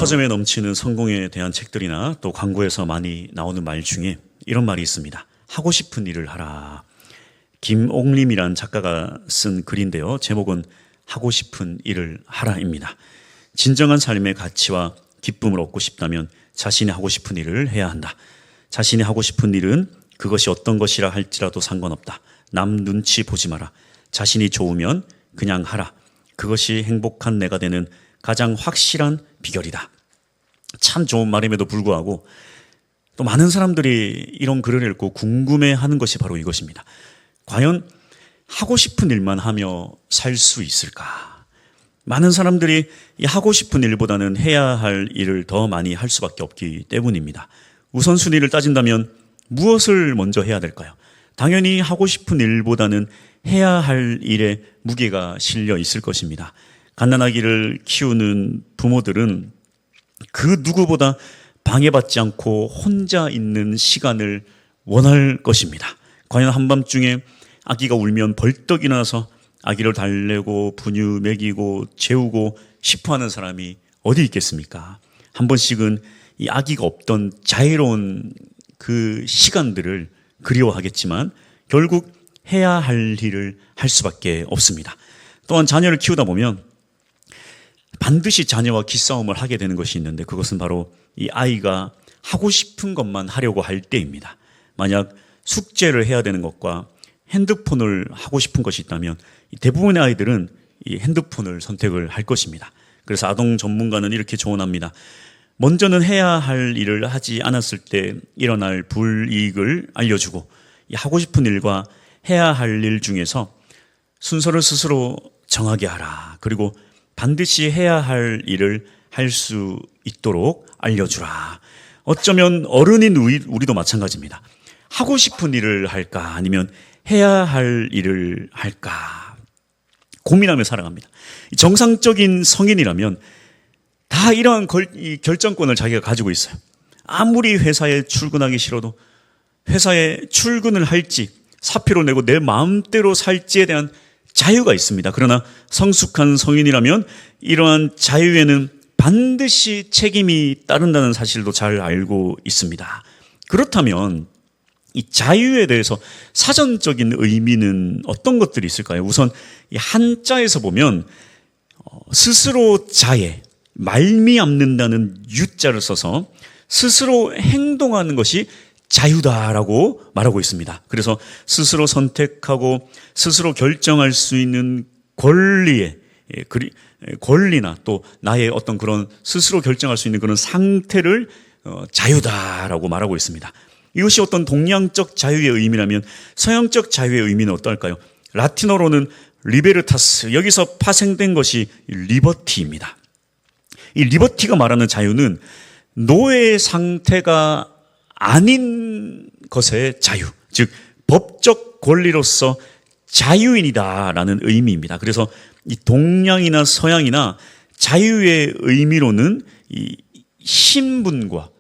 백화점에 넘치는 성공에 대한 책들이나 또 광고에서 많이 나오는 말 중에 이런 말이 있습니다. 하고 싶은 일을 하라. 김옥림이란 작가가 쓴 글인데요. 제목은 하고 싶은 일을 하라입니다. 진정한 삶의 가치와 기쁨을 얻고 싶다면 자신이 하고 싶은 일을 해야 한다. 자신이 하고 싶은 일은 그것이 어떤 것이라 할지라도 상관없다. 남 눈치 보지 마라. 자신이 좋으면 그냥 하라. 그것이 행복한 내가 되는 가장 확실한 비결이다. 참 좋은 말임에도 불구하고 또 많은 사람들이 이런 글을 읽고 궁금해하는 것이 바로 이것입니다. 과연 하고 싶은 일만 하며 살 수 있을까? 많은 사람들이 이 하고 싶은 일보다는 해야 할 일을 더 많이 할 수밖에 없기 때문입니다. 우선순위를 따진다면 무엇을 먼저 해야 될까요? 당연히 하고 싶은 일보다는 해야 할 일에 무게가 실려 있을 것입니다. 갓난아기를 키우는 부모들은 그 누구보다 방해받지 않고 혼자 있는 시간을 원할 것입니다. 과연 한밤중에 아기가 울면 벌떡 일어나서 아기를 달래고 분유 먹이고 재우고 싶어하는 사람이 어디 있겠습니까? 한 번씩은 이 아기가 없던 자유로운 그 시간들을 그리워하겠지만 결국 해야 할 일을 할 수밖에 없습니다. 또한 자녀를 키우다 보면 반드시 자녀와 기싸움을 하게 되는 것이 있는데 그것은 바로 이 아이가 하고 싶은 것만 하려고 할 때입니다. 만약 숙제를 해야 되는 것과 핸드폰을 하고 싶은 것이 있다면 대부분의 아이들은 이 핸드폰을 선택을 할 것입니다. 그래서 아동 전문가는 이렇게 조언합니다. 먼저는 해야 할 일을 하지 않았을 때 일어날 불이익을 알려주고 하고 싶은 일과 해야 할 일 중에서 순서를 스스로 정하게 하라. 그리고 반드시 해야 할 일을 할 수 있도록 알려주라. 어쩌면 어른인 우리도 마찬가지입니다. 하고 싶은 일을 할까 아니면 해야 할 일을 할까 고민하며 살아갑니다. 정상적인 성인이라면 다 이러한 결정권을 자기가 가지고 있어요. 아무리 회사에 출근하기 싫어도 회사에 출근을 할지 사표를 내고 내 마음대로 살지에 대한 자유가 있습니다. 그러나 성숙한 성인이라면 이러한 자유에는 반드시 책임이 따른다는 사실도 잘 알고 있습니다. 그렇다면 이 자유에 대해서 사전적인 의미는 어떤 것들이 있을까요? 우선 이 한자에서 보면 스스로 자에 말미암는다는 유자를 써서 스스로 행동하는 것이 자유다라고 말하고 있습니다. 그래서 스스로 선택하고 스스로 결정할 수 있는 권리나 또 나의 어떤 그런 스스로 결정할 수 있는 그런 상태를 자유다라고 말하고 있습니다. 이것이 어떤 동양적 자유의 의미라면 서양적 자유의 의미는 어떨까요? 라틴어로는 리베르타스, 여기서 파생된 것이 리버티입니다. 이 리버티가 말하는 자유는 노예 상태가 아닌 것의 자유, 즉 법적 권리로서 자유인이다라는 의미입니다. 그래서 이 동양이나 서양이나 자유의 의미로는 이 신분과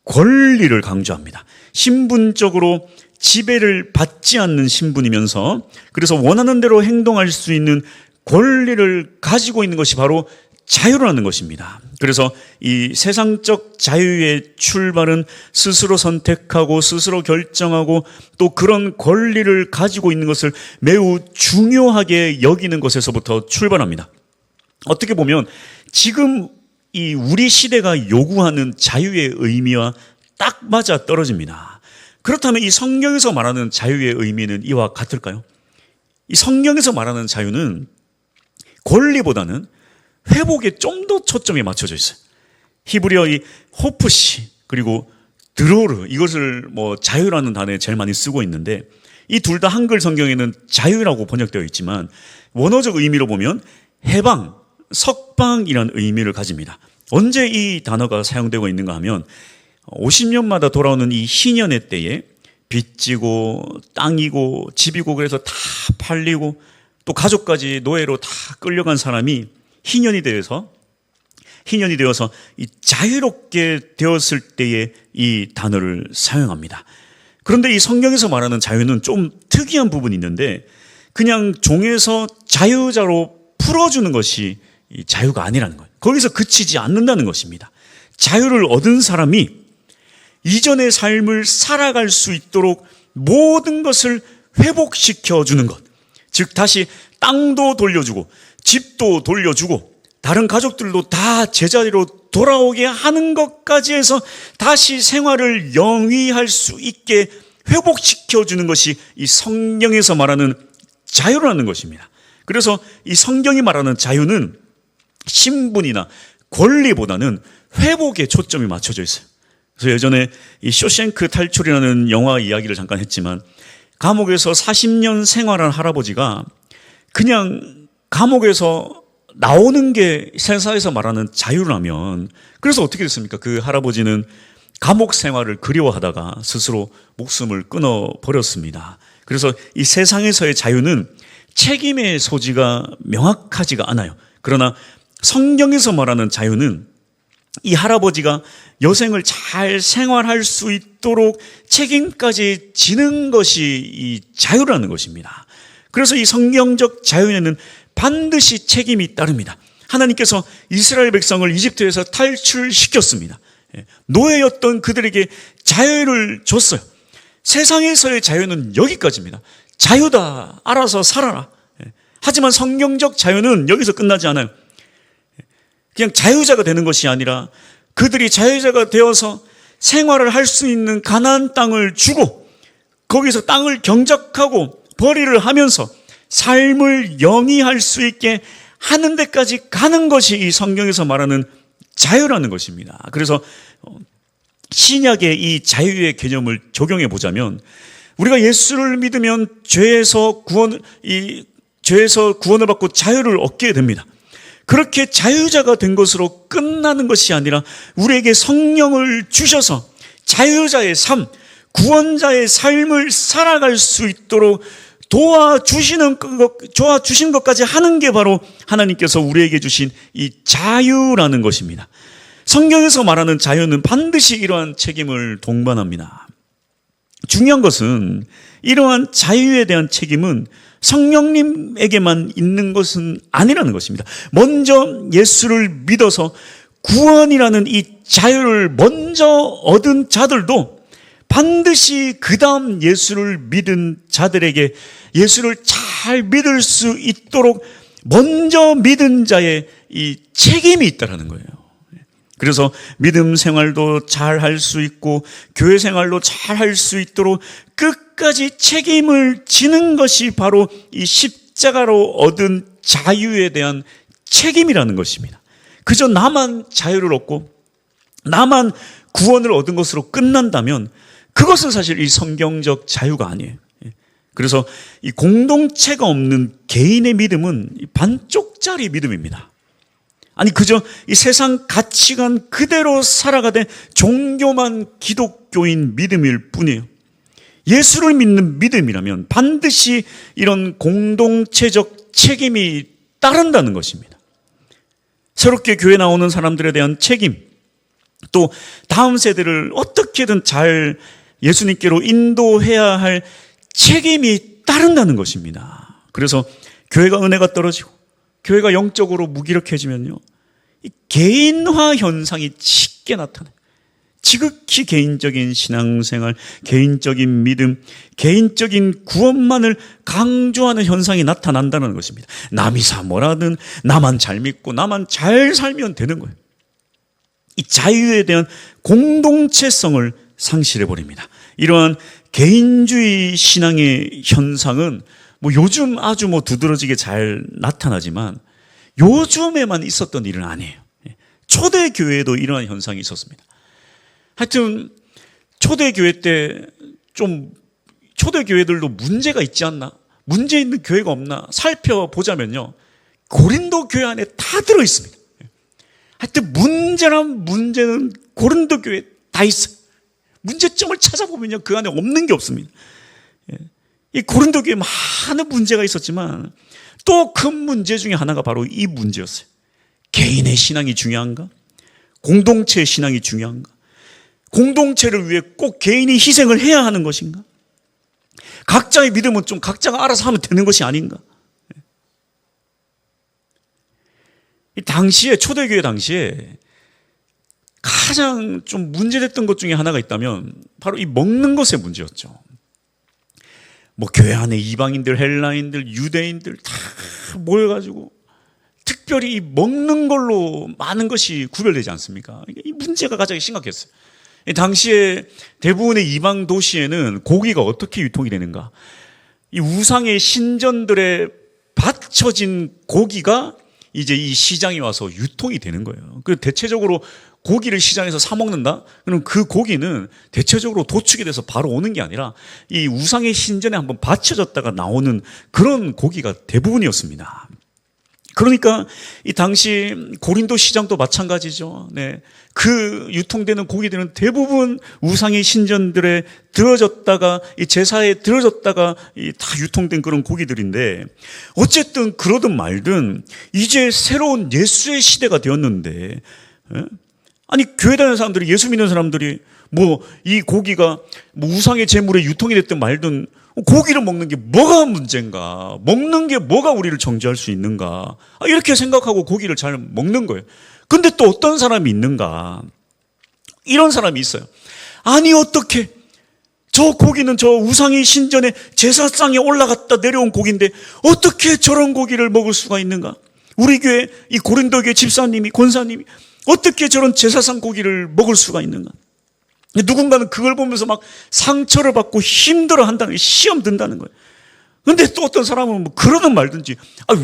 권리를 강조합니다. 신분적으로 지배를 받지 않는 신분이면서 그래서 원하는 대로 행동할 수 있는 권리를 가지고 있는 것이 바로 자유라는 것입니다. 그래서 이 세상적 자유의 출발은 스스로 선택하고 스스로 결정하고 또 그런 권리를 가지고 있는 것을 매우 중요하게 여기는 것에서부터 출발합니다. 어떻게 보면 지금 이 우리 시대가 요구하는 자유의 의미와 딱 맞아 떨어집니다. 그렇다면 이 성경에서 말하는 자유의 의미는 이와 같을까요? 이 성경에서 말하는 자유는 권리보다는 회복에 좀 더 초점이 맞춰져 있어요. 히브리어 이 호프시 그리고 드로르 이것을 자유라는 단어에 제일 많이 쓰고 있는데 이 둘 다 한글 성경에는 자유라고 번역되어 있지만 원어적 의미로 보면 해방, 석방이라는 의미를 가집니다. 언제 이 단어가 사용되고 있는가 하면 50년마다 돌아오는 이 희년의 때에 빚지고 땅이고 집이고 그래서 다 팔리고 또 가족까지 노예로 다 끌려간 사람이 희년이 되어서 이 자유롭게 되었을 때에 이 단어를 사용합니다. 그런데 이 성경에서 말하는 자유는 좀 특이한 부분이 있는데 그냥 종에서 자유자로 풀어주는 것이 이 자유가 아니라는 거예요. 거기서 그치지 않는다는 것입니다. 자유를 얻은 사람이 이전의 삶을 살아갈 수 있도록 모든 것을 회복시켜 주는 것. 즉 다시 땅도 돌려주고 집도 돌려주고 다른 가족들도 다 제자리로 돌아오게 하는 것까지 해서 다시 생활을 영위할 수 있게 회복시켜 주는 것이 이 성경에서 말하는 자유라는 것입니다. 그래서 이 성경이 말하는 자유는 신분이나 권리보다는 회복에 초점이 맞춰져 있어요. 그래서 예전에 이 쇼생크 탈출이라는 영화 이야기를 잠깐 했지만 감옥에서 40년 생활한 할아버지가 그냥 감옥에서 나오는 게 세상에서 말하는 자유라면, 그래서 어떻게 됐습니까? 그 할아버지는 감옥 생활을 그리워하다가 스스로 목숨을 끊어버렸습니다. 그래서 이 세상에서의 자유는 책임의 소지가 명확하지가 않아요. 그러나 성경에서 말하는 자유는 이 할아버지가 여생을 잘 생활할 수 있도록 책임까지 지는 것이 이 자유라는 것입니다. 그래서 이 성경적 자유에는 반드시 책임이 따릅니다. 하나님께서 이스라엘 백성을 이집트에서 탈출시켰습니다. 노예였던 그들에게 자유를 줬어요. 세상에서의 자유는 여기까지입니다. 자유다, 알아서 살아라. 하지만 성경적 자유는 여기서 끝나지 않아요. 그냥 자유자가 되는 것이 아니라 그들이 자유자가 되어서 생활을 할 수 있는 가나안 땅을 주고 거기서 땅을 경작하고 벌이를 하면서 삶을 영위할 수 있게 하는 데까지 가는 것이 이 성경에서 말하는 자유라는 것입니다. 그래서 신약의 이 자유의 개념을 적용해 보자면 우리가 예수를 믿으면 죄에서 구원을 받고 자유를 얻게 됩니다. 그렇게 자유자가 된 것으로 끝나는 것이 아니라 우리에게 성령을 주셔서 자유자의 삶, 구원자의 삶을 살아갈 수 있도록 도와주신 것까지 하는 게 바로 하나님께서 우리에게 주신 이 자유라는 것입니다. 성경에서 말하는 자유는 반드시 이러한 책임을 동반합니다. 중요한 것은 이러한 자유에 대한 책임은 성령님에게만 있는 것은 아니라는 것입니다. 먼저 예수를 믿어서 구원이라는 이 자유를 먼저 얻은 자들도 반드시 그 다음 예수를 믿은 자들에게 예수를 잘 믿을 수 있도록 먼저 믿은 자의 이 책임이 있다는 거예요. 그래서 믿음 생활도 잘 할 수 있고 교회 생활도 잘 할 수 있도록 끝까지 책임을 지는 것이 바로 이 십자가로 얻은 자유에 대한 책임이라는 것입니다. 그저 나만 자유를 얻고 나만 구원을 얻은 것으로 끝난다면 그것은 사실 이 성경적 자유가 아니에요. 그래서 이 공동체가 없는 개인의 믿음은 반쪽짜리 믿음입니다. 아니 그저 이 세상 가치관 그대로 살아가되 종교만 기독교인 믿음일 뿐이에요. 예수를 믿는 믿음이라면 반드시 이런 공동체적 책임이 따른다는 것입니다. 새롭게 교회 나오는 사람들에 대한 책임, 또 다음 세대를 어떻게든 잘 예수님께로 인도해야 할 책임이 따른다는 것입니다. 그래서 교회가 은혜가 떨어지고 교회가 영적으로 무기력해지면요, 이 개인화 현상이 쉽게 나타나요. 지극히 개인적인 신앙생활, 개인적인 믿음, 개인적인 구원만을 강조하는 현상이 나타난다는 것입니다. 남이 뭐라든 나만 잘 믿고 나만 잘 살면 되는 거예요. 이 자유에 대한 공동체성을 상실해버립니다. 이러한 개인주의 신앙의 현상은 요즘 아주 두드러지게 잘 나타나지만 요즘에만 있었던 일은 아니에요. 초대교회에도 이러한 현상이 있었습니다. 하여튼 초대교회 때 초대교회들도 문제가 있지 않나? 문제 있는 교회가 없나? 살펴보자면요, 고린도 교회 안에 다 들어있습니다. 하여튼 문제는 고린도 교회에 다 있어요. 문제점을 찾아보면요, 그 안에 없는 게 없습니다. 이 고린도 교회에 많은 문제가 있었지만 또 큰 문제 중에 하나가 바로 이 문제였어요. 개인의 신앙이 중요한가? 공동체의 신앙이 중요한가? 공동체를 위해 꼭 개인이 희생을 해야 하는 것인가? 각자의 믿음은 좀 각자가 알아서 하면 되는 것이 아닌가? 이 당시에, 초대교회 당시에 가장 좀 문제됐던 것 중에 하나가 있다면 바로 이 먹는 것의 문제였죠. 뭐 교회 안에 이방인들, 헬라인들, 유대인들 다 모여가지고 특별히 이 먹는 걸로 많은 것이 구별되지 않습니까? 이 문제가 가장 심각했어요. 당시에 대부분의 이방 도시에는 고기가 어떻게 유통이 되는가? 이 우상의 신전들에 바쳐진 고기가 이제 이 시장에 와서 유통이 되는 거예요. 그 대체적으로 고기를 시장에서 사 먹는다? 그럼 그 고기는 대체적으로 도축이 돼서 바로 오는 게 아니라 이 우상의 신전에 한번 바쳐졌다가 나오는 그런 고기가 대부분이었습니다. 그러니까 이 당시 고린도 시장도 마찬가지죠. 네. 그 유통되는 고기들은 대부분 우상의 신전들에 들어졌다가 이 제사에 들어졌다가 다 유통된 그런 고기들인데, 어쨌든 그러든 말든 이제 새로운 예수의 시대가 되었는데, 아니 교회 다니는 사람들이, 예수 믿는 사람들이 뭐 이 고기가 뭐 우상의 제물에 유통이 됐든 말든 고기를 먹는 게 뭐가 문제인가? 먹는 게 뭐가 우리를 정죄할 수 있는가? 이렇게 생각하고 고기를 잘 먹는 거예요. 근데 또 어떤 사람이 있는가? 이런 사람이 있어요. 아니 어떻게 저 고기는 저 우상의 신전에 제사상에 올라갔다 내려온 고기인데 어떻게 저런 고기를 먹을 수가 있는가? 우리 교회 이 고린도 교회 집사님이, 권사님이 어떻게 저런 제사상 고기를 먹을 수가 있는가? 누군가는 그걸 보면서 막 상처를 받고 힘들어 한다는, 시험 든다는 거예요. 근데 또 어떤 사람은 뭐 그러든 말든지,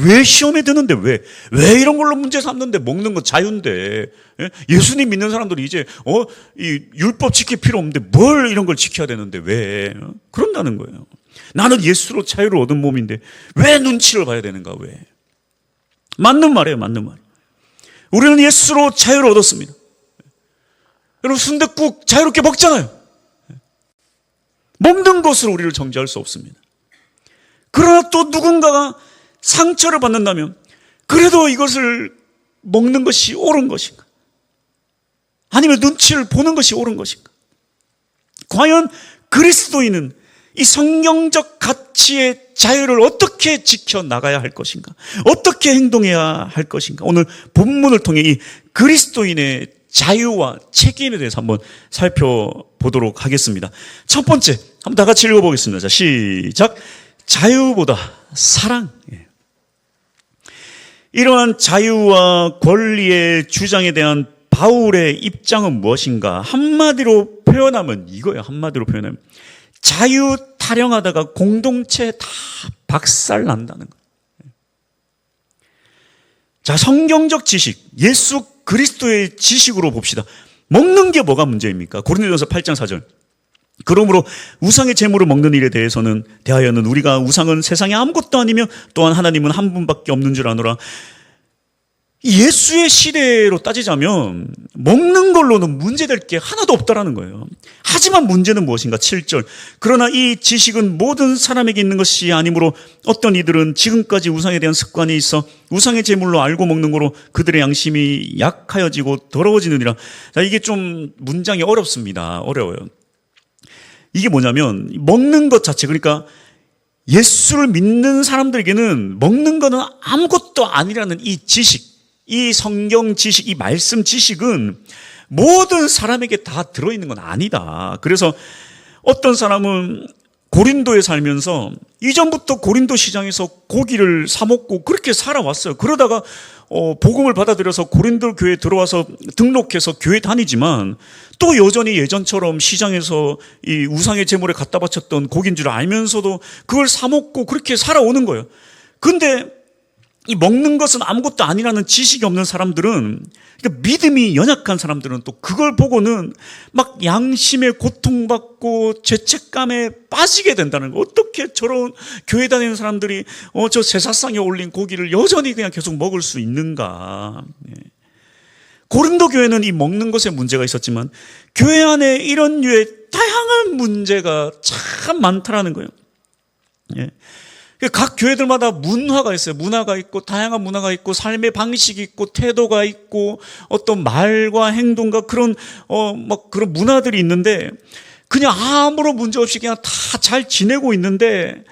왜 시험에 드는데 왜 이런 걸로 문제 삼는데, 먹는 건 자유인데, 예수님 믿는 사람들이 이제, 이 율법 지킬 필요 없는데 뭘 이런 걸 지켜야 되는데 왜? 그런다는 거예요. 나는 예수로 자유를 얻은 몸인데 왜 눈치를 봐야 되는가, 왜? 맞는 말이에요, 맞는 말. 우리는 예수로 자유를 얻었습니다. 여러분 순댓국 자유롭게 먹잖아요. 먹는 것으로 우리를 정죄할 수 없습니다. 그러나 또 누군가가 상처를 받는다면 그래도 이것을 먹는 것이 옳은 것인가? 아니면 눈치를 보는 것이 옳은 것인가? 과연 그리스도인은 이 성경적 가치의 자유를 어떻게 지켜나가야 할 것인가? 어떻게 행동해야 할 것인가? 오늘 본문을 통해 이 그리스도인의 자유와 책임에 대해서 한번 살펴보도록 하겠습니다. 첫 번째, 한번 다 같이 읽어보겠습니다. 자, 시작. 자유보다 사랑. 이러한 자유와 권리의 주장에 대한 바울의 입장은 무엇인가? 한마디로 표현하면 이거예요. 한마디로 표현하면 자유 타령하다가 공동체 다 박살난다는 거예요. 자, 성경적 지식, 예수 그리스도의 지식으로 봅시다. 먹는 게 뭐가 문제입니까? 고린도전서 8장 4절. 그러므로 우상의 제물을 먹는 일에 대하여는 우리가 우상은 세상에 아무것도 아니며 또한 하나님은 한 분밖에 없는 줄 아노라. 예수의 시대로 따지자면 먹는 걸로는 문제될 게 하나도 없다라는 거예요. 하지만 문제는 무엇인가? 7절. 그러나 이 지식은 모든 사람에게 있는 것이 아니므로 어떤 이들은 지금까지 우상에 대한 습관이 있어 우상의 제물로 알고 먹는 거로 그들의 양심이 약하여지고 더러워지느니라. 자, 이게 좀 문장이 어렵습니다. 어려워요. 이게 뭐냐면 먹는 것 자체, 그러니까 예수를 믿는 사람들에게는 먹는 거는 아무것도 아니라는 이 지식, 이 성경 지식, 이 말씀 지식은 모든 사람에게 다 들어있는 건 아니다. 그래서 어떤 사람은 고린도에 살면서 이전부터 고린도 시장에서 고기를 사 먹고 그렇게 살아왔어요. 그러다가 복음을 받아들여서 고린도 교회에 들어와서 등록해서 교회 다니지만 또 여전히 예전처럼 시장에서 이 우상의 제물에 갖다 바쳤던 고기인 줄 알면서도 그걸 사 먹고 그렇게 살아오는 거예요. 근데 이 먹는 것은 아무것도 아니라는 지식이 없는 사람들은, 그러니까 믿음이 연약한 사람들은 또 그걸 보고는 막 양심에 고통받고 죄책감에 빠지게 된다는 거. 어떻게 저런 교회 다니는 사람들이 저 제사상에 올린 고기를 여전히 그냥 계속 먹을 수 있는가. 고린도 교회는 이 먹는 것에 문제가 있었지만 교회 안에 이런 류의 다양한 문제가 참 많다라는 거예요. 각 교회들마다 문화가 있어요. 문화가 있고 다양한 문화가 있고 삶의 방식이 있고 태도가 있고 어떤 말과 행동과 그런 막 그런 문화들이 있는데 그냥 아무런 문제 없이 그냥 다 잘 지내고 있는데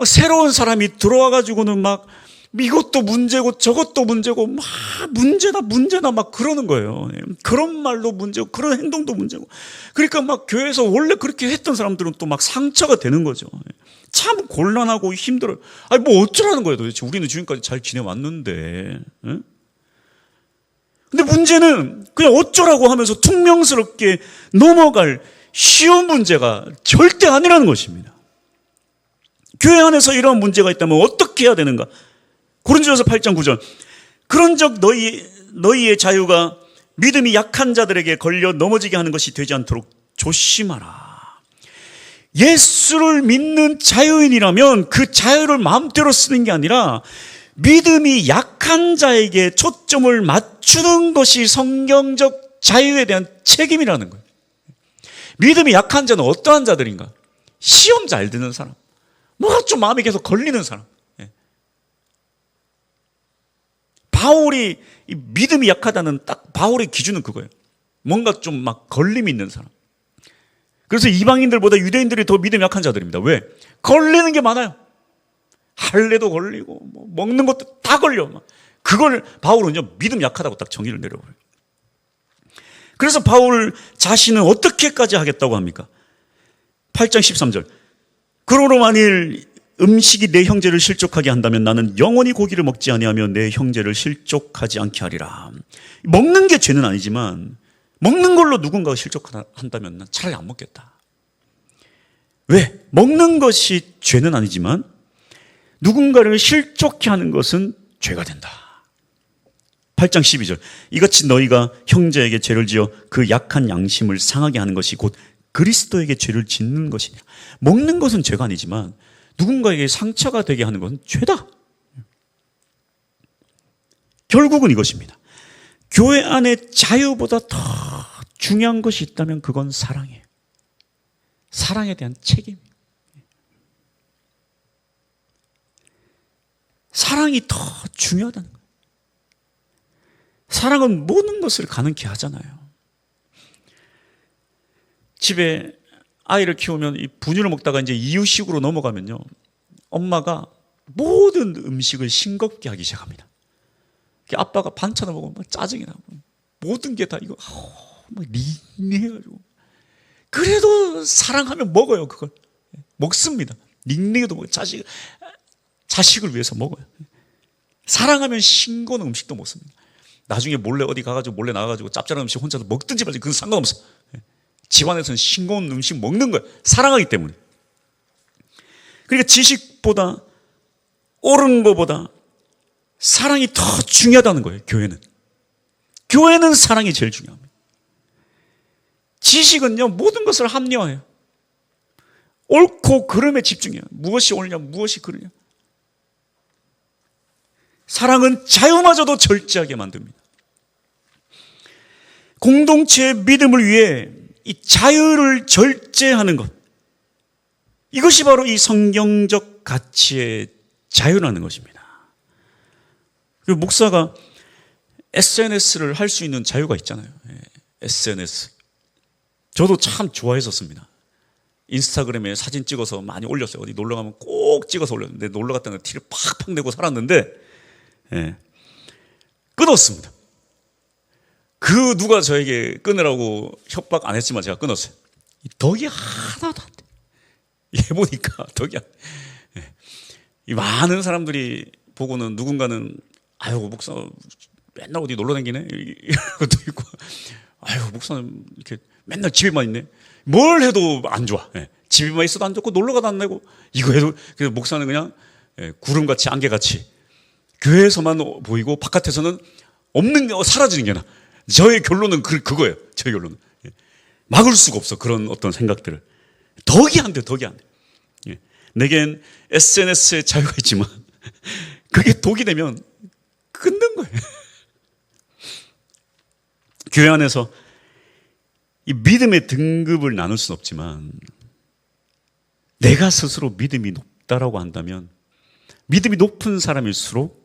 새로운 사람이 들어와 가지고는 막 이것도 문제고 저것도 문제고 막 문제다 막 그러는 거예요. 그런 말도 문제고 그런 행동도 문제고. 그러니까 막 교회에서 원래 그렇게 했던 사람들은 또 막 상처가 되는 거죠. 참 곤란하고 힘들어요. 아니 뭐 어쩌라는 거예요 도대체. 우리는 지금까지 잘 지내왔는데. 응? 근데 문제는 그냥 어쩌라고 하면서 퉁명스럽게 넘어갈 쉬운 문제가 절대 아니라는 것입니다. 교회 안에서 이런 문제가 있다면 어떻게 해야 되는가? 고린도전서 8장 9절. 그런즉 너희의 자유가 믿음이 약한 자들에게 걸려 넘어지게 하는 것이 되지 않도록 조심하라. 예수를 믿는 자유인이라면 그 자유를 마음대로 쓰는 게 아니라 믿음이 약한 자에게 초점을 맞추는 것이 성경적 자유에 대한 책임이라는 거예요. 믿음이 약한 자는 어떠한 자들인가? 시험 잘 드는 사람, 뭐가 좀 마음에 계속 걸리는 사람. 바울이 믿음이 약하다는 딱 바울의 기준은 그거예요. 뭔가 좀 막 걸림이 있는 사람. 그래서 이방인들보다 유대인들이 더 믿음이 약한 자들입니다. 왜? 걸리는 게 많아요. 할례도 걸리고 뭐 먹는 것도 다 걸려. 그걸 바울은요 믿음 약하다고 딱 정의를 내려버려요. 그래서 바울 자신은 어떻게까지 하겠다고 합니까? 8장 13절. 그러므로 만일 음식이 내 형제를 실족하게 한다면 나는 영원히 고기를 먹지 아니하며 내 형제를 실족하지 않게 하리라. 먹는 게 죄는 아니지만 먹는 걸로 누군가가 실족한다면 난 차라리 안 먹겠다. 왜? 먹는 것이 죄는 아니지만 누군가를 실족케 하는 것은 죄가 된다. 8장 12절. 이같이 너희가 형제에게 죄를 지어 그 약한 양심을 상하게 하는 것이 곧 그리스도에게 죄를 짓는 것이냐. 먹는 것은 죄가 아니지만 누군가에게 상처가 되게 하는 것은 죄다. 결국은 이것입니다. 교회 안에 자유보다 더 중요한 것이 있다면 그건 사랑이에요. 사랑에 대한 책임. 사랑이 더 중요하다는 거예요. 사랑은 모든 것을 가능케 하잖아요. 집에 아이를 키우면 이 분유를 먹다가 이제 이유식으로 넘어가면요, 엄마가 모든 음식을 싱겁게 하기 시작합니다. 아빠가 반찬을 먹으면 막 짜증이 나고 모든 게 다 이거 막 닝닝해가지고, 그래도 사랑하면 먹어요. 그걸 먹습니다. 닝닝해도 먹어요. 자식을 위해서 먹어요. 사랑하면 싱거운 음식도 먹습니다. 나중에 몰래 어디 가가지고 몰래 나가가지고 짭짤한 음식 혼자서 먹든지 말든지 그건 상관없어. 집안에서는 싱거운 음식 먹는 거예요. 사랑하기 때문에. 그러니까 지식보다 옳은 것보다 사랑이 더 중요하다는 거예요. 교회는 사랑이 제일 중요합니다. 지식은요 모든 것을 합리화해요. 옳고 그름에 집중해요. 무엇이 옳냐 무엇이 그르냐. 사랑은 자유마저도 절제하게 만듭니다. 공동체의 믿음을 위해 이 자유를 절제하는 것, 이것이 바로 이 성경적 가치의 자유라는 것입니다. 그리고 목사가 SNS를 할 수 있는 자유가 있잖아요. SNS. 저도 참 좋아했었습니다. 인스타그램에 사진 찍어서 많이 올렸어요. 어디 놀러 가면 꼭 찍어서 올렸는데, 놀러 갔다가 티를 팍팍 내고 살았는데, 끊었습니다. 그 누가 저에게 끊으라고 협박 안 했지만 제가 끊었어요. 덕이 하나도 안 돼. 이게 보니까 덕이 안 돼. 이 많은 사람들이 보고는 누군가는 아유 목사 맨날 어디 놀러 다니네 이런 것도 있고, 아유 목사는 이렇게 맨날 집에만 있네. 뭘 해도 안 좋아. 집에만 있어도 안 좋고 놀러 가도 안 되고 이거 해도. 그래서 목사는 그냥 구름같이 안개같이 교회에서만 보이고 바깥에서는 없는 게 사라지는 게 나. 저의 결론은 그거예요. 저의 결론은 막을 수가 없어. 그런 어떤 생각들을. 덕이 안 돼. 내겐 SNS에 자유가 있지만 그게 독이 되면 끊는 거예요. 교회 안에서 이 믿음의 등급을 나눌 수는 없지만 내가 스스로 믿음이 높다라고 한다면 믿음이 높은 사람일수록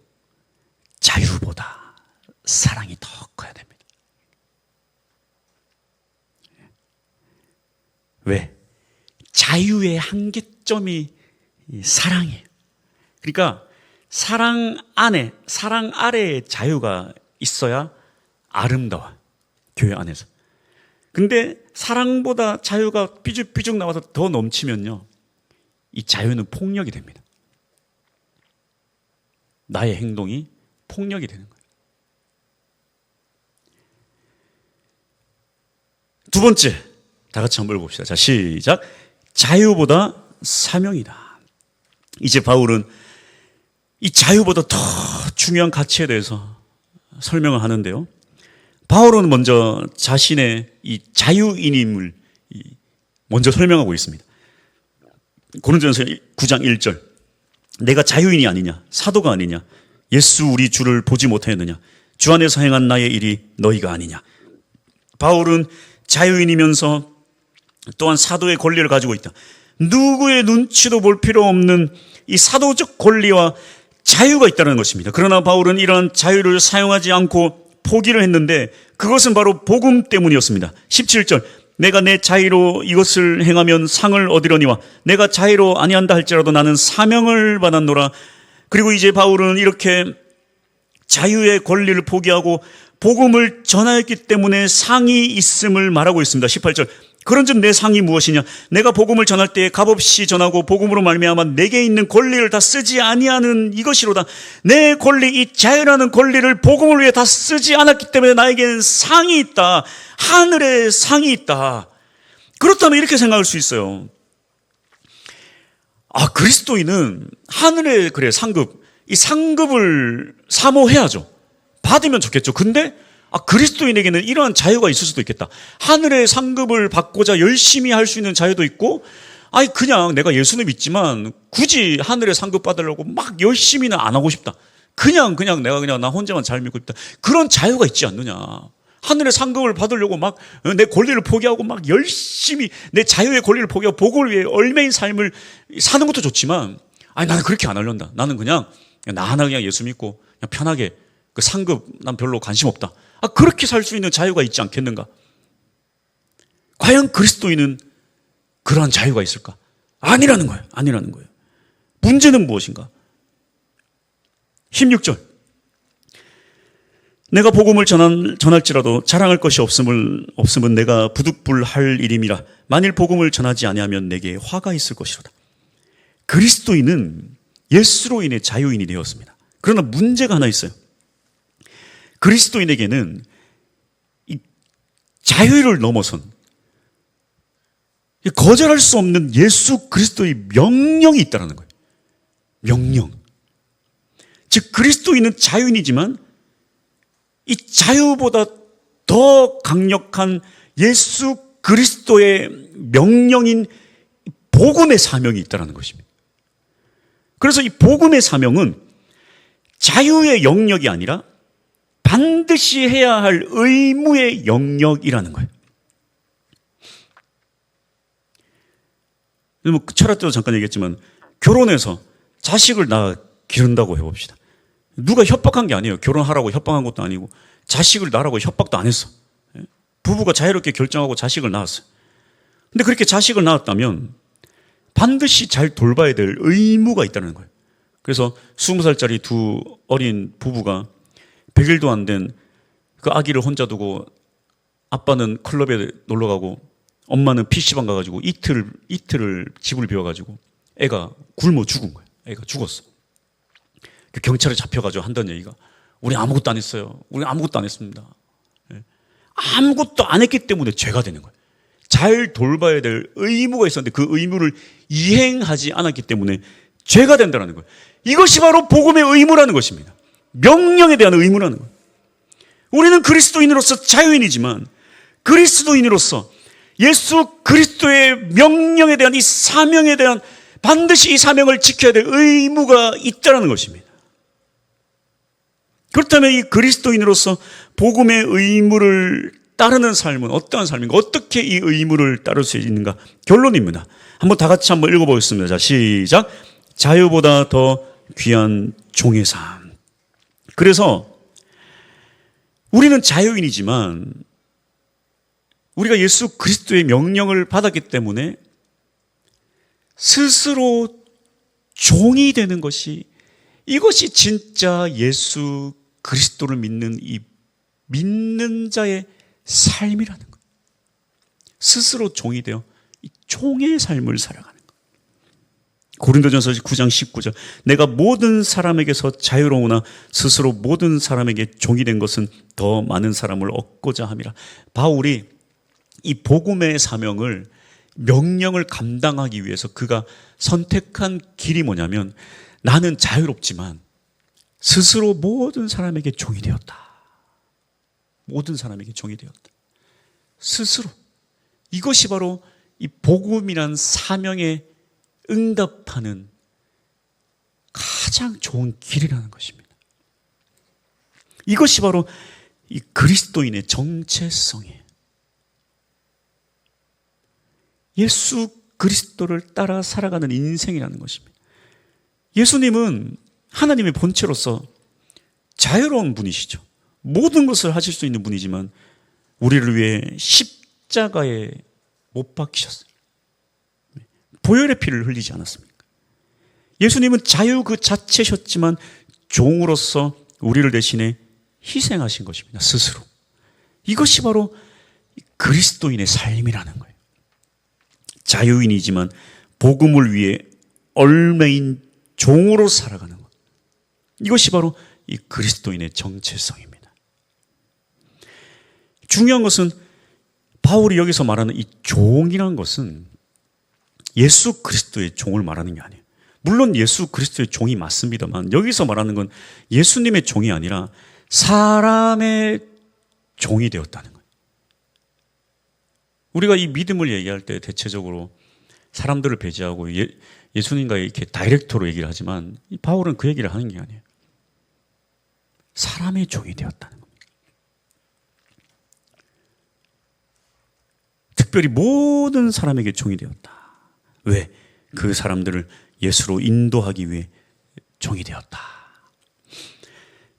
자유보다 사랑이 더 커야 됩니다. 왜? 자유의 한계점이 사랑이에요. 그러니까 사랑 안에, 사랑 아래의 자유가 있어야 아름다워. 교회 안에서. 근데 사랑보다 자유가 삐죽삐죽 나와서 더 넘치면요, 이 자유는 폭력이 됩니다. 나의 행동이 폭력이 되는 거예요. 두 번째, 다 같이 한번 읽어봅시다. 자, 시작. 자유보다 사명이다. 이제 바울은 이 자유보다 더 중요한 가치에 대해서 설명을 하는데요. 바울은 먼저 자신의 이 자유인임을 먼저 설명하고 있습니다. 고린도전서 9장 1절. 내가 자유인이 아니냐, 사도가 아니냐, 예수 우리 주를 보지 못하였느냐, 주 안에서 행한 나의 일이 너희가 아니냐. 바울은 자유인이면서 또한 사도의 권리를 가지고 있다. 누구의 눈치도 볼 필요 없는 이 사도적 권리와 자유가 있다는 것입니다. 그러나 바울은 이러한 자유를 사용하지 않고 포기를 했는데 그것은 바로 복음 때문이었습니다. 17절. 내가 내 자유로 이것을 행하면 상을 얻으려니와 내가 자유로 아니한다 할지라도 나는 사명을 받았노라. 그리고 이제 바울은 이렇게 자유의 권리를 포기하고 복음을 전하였기 때문에 상이 있음을 말하고 있습니다. 18절. 그런즉 내 상이 무엇이냐? 내가 복음을 전할 때에 값없이 전하고 복음으로 말미암아 내게 있는 권리를 다 쓰지 아니하는 이것이로다. 내 권리, 이 자유라는 권리를 복음을 위해 다 쓰지 않았기 때문에 나에게는 상이 있다. 하늘의 상이 있다. 그렇다면 이렇게 생각할 수 있어요. 아, 그리스도인은 하늘의 그래 상급, 이 상급을 사모해야죠. 받으면 좋겠죠. 근데 그리스도인에게는 이러한 자유가 있을 수도 있겠다. 하늘의 상급을 받고자 열심히 할 수 있는 자유도 있고, 그냥 내가 예수는 믿지만 굳이 하늘의 상급 받으려고 막 열심히는 안 하고 싶다. 그냥 내가 그냥 나 혼자만 잘 믿고 싶다. 그런 자유가 있지 않느냐. 하늘의 상급을 받으려고 막 내 권리를 포기하고 막 열심히 내 자유의 권리를 포기하고 복을 위해 얼매인 삶을 사는 것도 좋지만, 나는 그렇게 안 하려다. 나는 그냥 나 하나 그냥 예수 믿고 그냥 편하게 그 상급 난 별로 관심 없다. 그렇게 살 수 있는 자유가 있지 않겠는가? 과연 그리스도인은 그러한 자유가 있을까? 아니라는 거예요. 아니라는 거예요. 문제는 무엇인가? 16절. 내가 복음을 전할지라도 자랑할 것이 없음은 내가 부득불할 일임이라. 만일 복음을 전하지 아니하면 내게 화가 있을 것이로다. 그리스도인은 예수로 인해 자유인이 되었습니다. 그러나 문제가 하나 있어요. 그리스도인에게는 이 자유를 넘어선 거절할 수 없는 예수 그리스도의 명령이 있다는 거예요. 명령. 즉 그리스도인은 자유인이지만 이 자유보다 더 강력한 예수 그리스도의 명령인 복음의 사명이 있다는 것입니다. 그래서 이 복음의 사명은 자유의 영역이 아니라 반드시 해야 할 의무의 영역이라는 거예요. 철학 때도 잠깐 얘기했지만 결혼해서 자식을 낳아 기른다고 해봅시다. 누가 협박한 게 아니에요. 결혼하라고 협박한 것도 아니고 자식을 낳으라고 협박도 안 했어. 부부가 자유롭게 결정하고 자식을 낳았어요. 근데 그렇게 자식을 낳았다면 반드시 잘 돌봐야 될 의무가 있다는 거예요. 그래서 20살짜리 두 어린 부부가 100일도 안 된 그 아기를 혼자 두고 아빠는 클럽에 놀러 가고 엄마는 PC방 가가지고 이틀을 집을 비워가지고 애가 굶어 죽은 거예요. 애가 죽었어. 경찰에 잡혀가지고 한다는 얘기가 우리 아무것도 안 했어요. 우리 아무것도 안 했습니다. 아무것도 안 했기 때문에 죄가 되는 거예요. 잘 돌봐야 될 의무가 있었는데 그 의무를 이행하지 않았기 때문에 죄가 된다는 거예요. 이것이 바로 복음의 의무라는 것입니다. 명령에 대한 의무라는 거예요. 우리는 그리스도인으로서 자유인이지만 그리스도인으로서 예수 그리스도의 명령에 대한 이 사명에 대한 반드시 이 사명을 지켜야 될 의무가 있다는 것입니다. 그렇다면 이 그리스도인으로서 복음의 의무를 따르는 삶은 어떠한 삶인가? 어떻게 이 의무를 따를 수 있는가? 결론입니다. 한번 다 같이 한번 읽어보겠습니다. 자, 시작. 자유보다 더 귀한 종의 삶. 그래서 우리는 자유인이지만 우리가 예수 그리스도의 명령을 받았기 때문에 스스로 종이 되는 것이 이것이 진짜 예수 그리스도를 믿는 이 믿는 자의 삶이라는 거예요. 스스로 종이 되어 이 종의 삶을 살아가는 거예요. 고린도전서 9장 19절 내가 모든 사람에게서 자유로우나 스스로 모든 사람에게 종이 된 것은 더 많은 사람을 얻고자 함이라. 바울이 이 복음의 사명을 명령을 감당하기 위해서 그가 선택한 길이 뭐냐면 나는 자유롭지만 스스로 모든 사람에게 종이 되었다. 모든 사람에게 종이 되었다. 스스로. 이것이 바로 이 복음이란 사명에 응답하는 가장 좋은 길이라는 것입니다. 이것이 바로 이 그리스도인의 정체성이에요. 예수 그리스도를 따라 살아가는 인생이라는 것입니다. 예수님은 하나님의 본체로서 자유로운 분이시죠. 모든 것을 하실 수 있는 분이지만 우리를 위해 십자가에 못 박히셨어요. 보혈의 피를 흘리지 않았습니까? 예수님은 자유 그 자체셨지만 종으로서 우리를 대신해 희생하신 것입니다. 스스로. 이것이 바로 그리스도인의 삶이라는 거예요. 자유인이지만 복음을 위해 얼매인 종으로 살아가는 것. 이것이 바로 이 그리스도인의 정체성입니다. 중요한 것은 바울이 여기서 말하는 이 종이라는 것은 예수 그리스도의 종을 말하는 게 아니에요. 물론 예수 그리스도의 종이 맞습니다만 여기서 말하는 건 예수님의 종이 아니라 사람의 종이 되었다는 거예요. 우리가 이 믿음을 얘기할 때 대체적으로 사람들을 배제하고 예수님과 이렇게 다이렉트로 얘기를 하지만 바울은 그 얘기를 하는 게 아니에요. 사람의 종이 되었다는 겁니다. 특별히 모든 사람에게 종이 되었다. 왜? 그 사람들을 예수로 인도하기 위해 종이 되었다.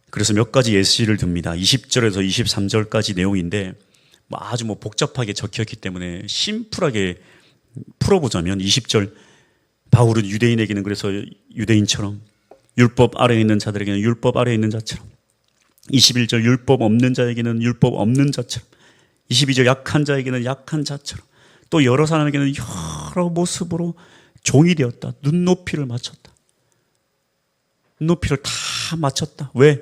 그래서 몇 가지 예시를 듭니다. 20절에서 23절까지 내용인데 아주 복잡하게 적혀있기 때문에 심플하게 풀어보자면 20절 바울은 유대인에게는 그래서 유대인처럼 율법 아래에 있는 자들에게는 율법 아래에 있는 자처럼 21절 율법 없는 자에게는 율법 없는 자처럼 22절 약한 자에게는 약한 자처럼 또 여러 사람에게는 여러 모습으로 종이 되었다. 눈높이를 맞췄다. 눈높이를 다 맞췄다. 왜?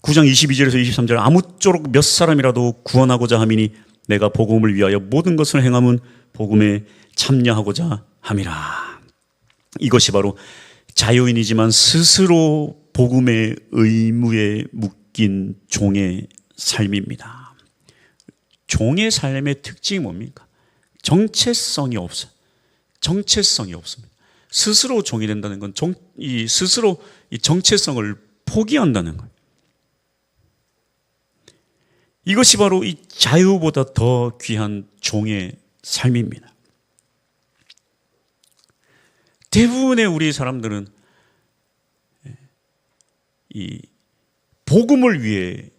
9장 22절에서 23절 아무쪼록 몇 사람이라도 구원하고자 함이니 내가 복음을 위하여 모든 것을 행함은 복음에 참여하고자 함이라. 이것이 바로 자유인이지만 스스로 복음의 의무에 묶인 종의 삶입니다. 종의 삶의 특징이 뭡니까? 정체성이 없어요. 정체성이 없습니다. 스스로 종이 된다는 건 스스로 이 정체성을 포기한다는 거예요. 이것이 바로 이 자유보다 더 귀한 종의 삶입니다. 대부분의 우리 사람들은 이 복음을 위해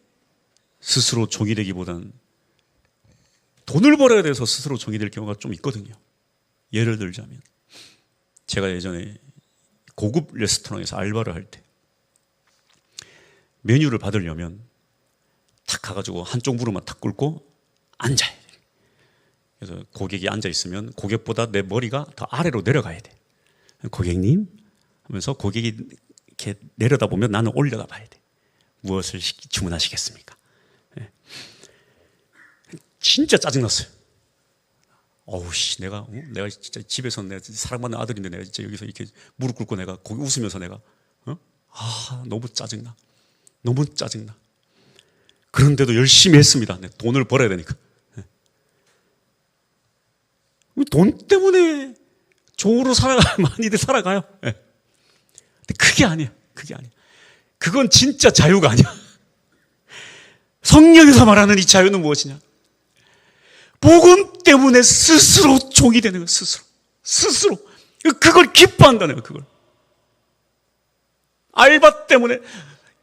스스로 종이 되기보다는 돈을 벌어야 돼서 스스로 종이 될 경우가 좀 있거든요. 예를 들자면 제가 예전에 고급 레스토랑에서 알바를 할 때 메뉴를 받으려면 탁 가가지고 한쪽 무릎만 탁 꿇고 앉아야 돼. 그래서 고객이 앉아 있으면 고객보다 내 머리가 더 아래로 내려가야 돼. 고객님 하면서 고객이 이렇게 내려다보면 나는 올려다 봐야 돼. 무엇을 주문하시겠습니까? 네. 진짜 짜증났어요. 내가 진짜 집에서 내가 사랑받는 아들인데 내가 진짜 여기서 이렇게 무릎 꿇고 내가 거기 웃으면서 내가 너무 짜증나. 너무 짜증나. 그런데도 열심히 했습니다. 돈을 벌어야 되니까. 돈 때문에 종으로 많이들 살아가요. 근데 그게 아니야. 그게 아니야. 그건 진짜 자유가 아니야. 성령에서 말하는 이 자유는 무엇이냐? 복음 때문에 스스로 종이 되는 거예요. 스스로. 그걸 기뻐한다는 거예요. 그걸. 알바 때문에,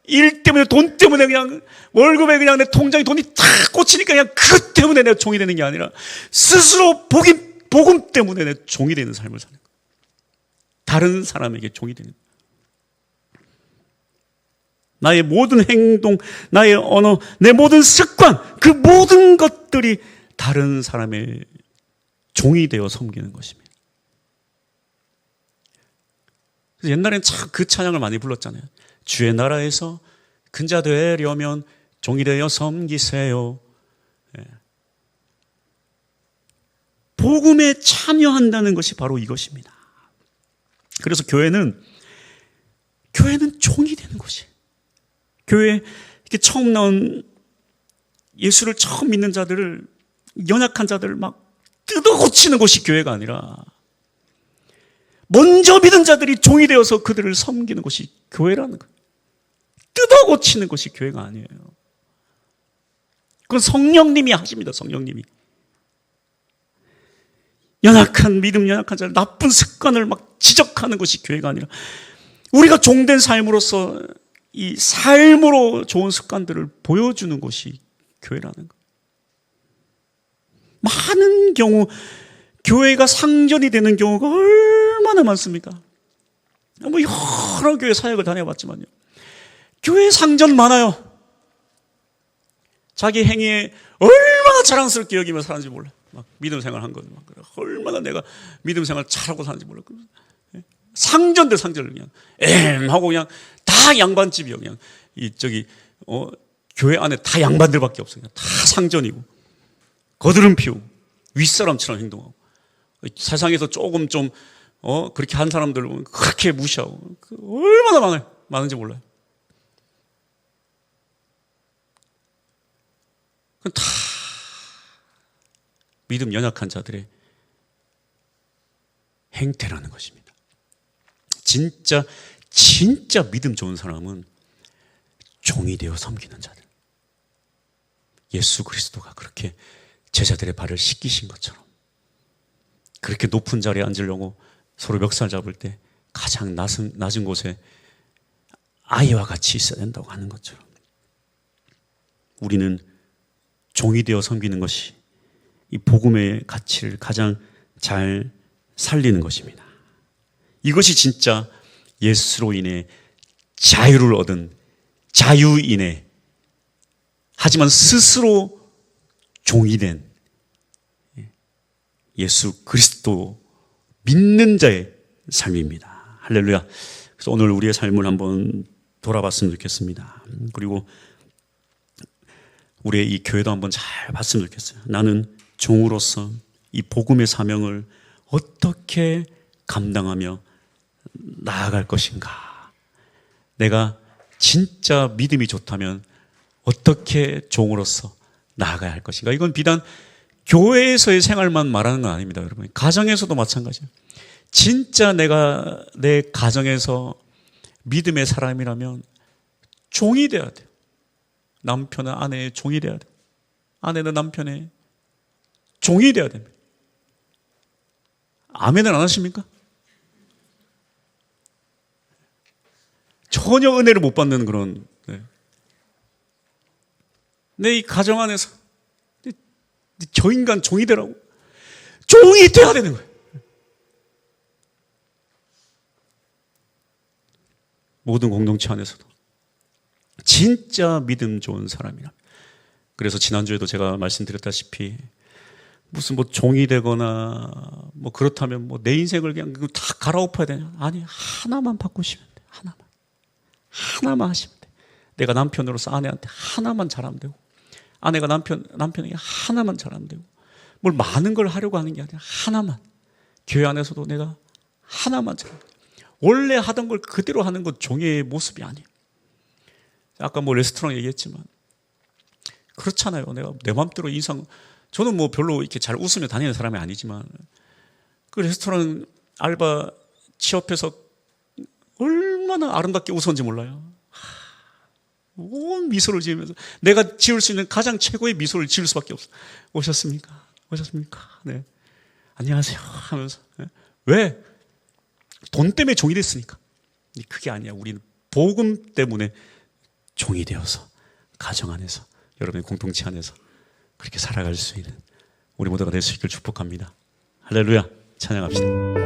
일 때문에, 돈 때문에 그냥 월급에 그냥 내 통장에 돈이 탁 꽂히니까 그냥 그것 때문에 내가 종이 되는 게 아니라 스스로 복음 때문에 내 종이 되는 삶을 사는 거예요. 다른 사람에게 종이 되는 거예요. 나의 모든 행동, 나의 언어, 내 모든 습관, 그 모든 것들이 다른 사람의 종이 되어 섬기는 것입니다. 그래서 옛날엔 참 그 찬양을 많이 불렀잖아요. 주의 나라에서 큰 자 되려면 종이 되어 섬기세요. 복음에 참여한다는 것이 바로 이것입니다. 그래서 교회는 종이 되는 것이. 교회 이렇게 처음 나온 예수를 처음 믿는 자들을, 연약한 자들을 막 뜯어 고치는 것이 교회가 아니라 먼저 믿은 자들이 종이 되어서 그들을 섬기는 것이 교회라는 거예요. 뜯어 고치는 것이 교회가 아니에요. 그건 성령님이 하십니다. 성령님이. 연약한 믿음, 연약한 자를, 나쁜 습관을 막 지적하는 것이 교회가 아니라 우리가 종된 삶으로서 이 삶으로 좋은 습관들을 보여주는 것이 교회라는 거예요. 많은 경우 교회가 상전이 되는 경우가 얼마나 많습니까? 뭐 여러 교회 사역을 다녀봤지만요, 교회 상전 많아요. 자기 행위에 얼마나 자랑스럽게 여기며 사는지 몰라요. 막 믿음 생활 한 거죠. 얼마나 내가 믿음 생활 잘하고 사는지 몰라요. 상전 대 상전을 그냥 하고 그냥 다 양반집이요. 그냥 교회 안에 다 양반들밖에 없어요. 그냥 다 상전이고 거드름 피우고 윗사람처럼 행동하고, 세상에서 조금 좀 그렇게 한 사람들 보면 그렇게 무시하고, 얼마나 많은지 몰라요. 그건 다 믿음 연약한 자들의 행태라는 것입니다. 진짜 믿음 좋은 사람은 종이 되어 섬기는 자들. 예수 그리스도가 그렇게 제자들의 발을 씻기신 것처럼, 그렇게 높은 자리에 앉으려고 서로 멱살 잡을 때 가장 낮은 곳에 아이와 같이 있어야 된다고 하는 것처럼, 우리는 종이 되어 섬기는 것이 이 복음의 가치를 가장 잘 살리는 것입니다. 이것이 진짜 예수로 인해 자유를 얻은 자유인의, 하지만 스스로 종이 된 예수 그리스도 믿는 자의 삶입니다. 할렐루야. 그래서 오늘 우리의 삶을 한번 돌아봤으면 좋겠습니다. 그리고 우리의 이 교회도 한번 잘 봤으면 좋겠어요. 나는 종으로서 이 복음의 사명을 어떻게 감당하며 나아갈 것인가? 내가 진짜 믿음이 좋다면 어떻게 종으로서 나아가야 할 것인가? 이건 비단 교회에서의 생활만 말하는 건 아닙니다, 여러분. 가정에서도 마찬가지예요. 진짜 내가 내 가정에서 믿음의 사람이라면 종이 돼야 돼요. 남편은 아내의 종이 돼야 돼요. 아내는 남편의 종이 돼야 됩니다. 아멘을 안 하십니까? 전혀 은혜를 못 받는 그런, 내 이 가정 안에서 저 인간 종이 되라고. 종이 돼야 되는 거예요. 모든 공동체 안에서도 진짜 믿음 좋은 사람이라. 그래서 지난주에도 제가 말씀드렸다시피 무슨 뭐 종이 되거나 뭐 그렇다면 뭐 내 인생을 그냥 다 갈아엎어야 되냐? 아니, 하나만 바꾸시면 돼. 하나만 하시면 돼. 내가 남편으로서 아내한테 하나만 잘하면 되고, 아내가 남편에게 하나만 잘하면 되고, 뭘 많은 걸 하려고 하는 게 아니라 하나만. 교회 안에서도 내가 하나만 잘하면 돼. 원래 하던 걸 그대로 하는 건 종의 모습이 아니에요. 아까 뭐 레스토랑 얘기했지만 그렇잖아요. 내가 내 맘대로 저는 뭐 별로 이렇게 잘 웃으며 다니는 사람이 아니지만, 그 레스토랑 알바 취업해서 얼마나 아름답게 웃었는지 몰라요. 온 미소를 지으면서 내가 지을 수 있는 가장 최고의 미소를 지을 수밖에 없어. 오셨습니까? 네. 안녕하세요 하면서. 왜? 돈 때문에 종이 됐으니까. 그게 아니야. 우리는 복음 때문에 종이 되어서 가정 안에서, 여러분의 공동체 안에서 그렇게 살아갈 수 있는 우리 모두가 될 수 있기를 축복합니다. 할렐루야. 찬양합시다.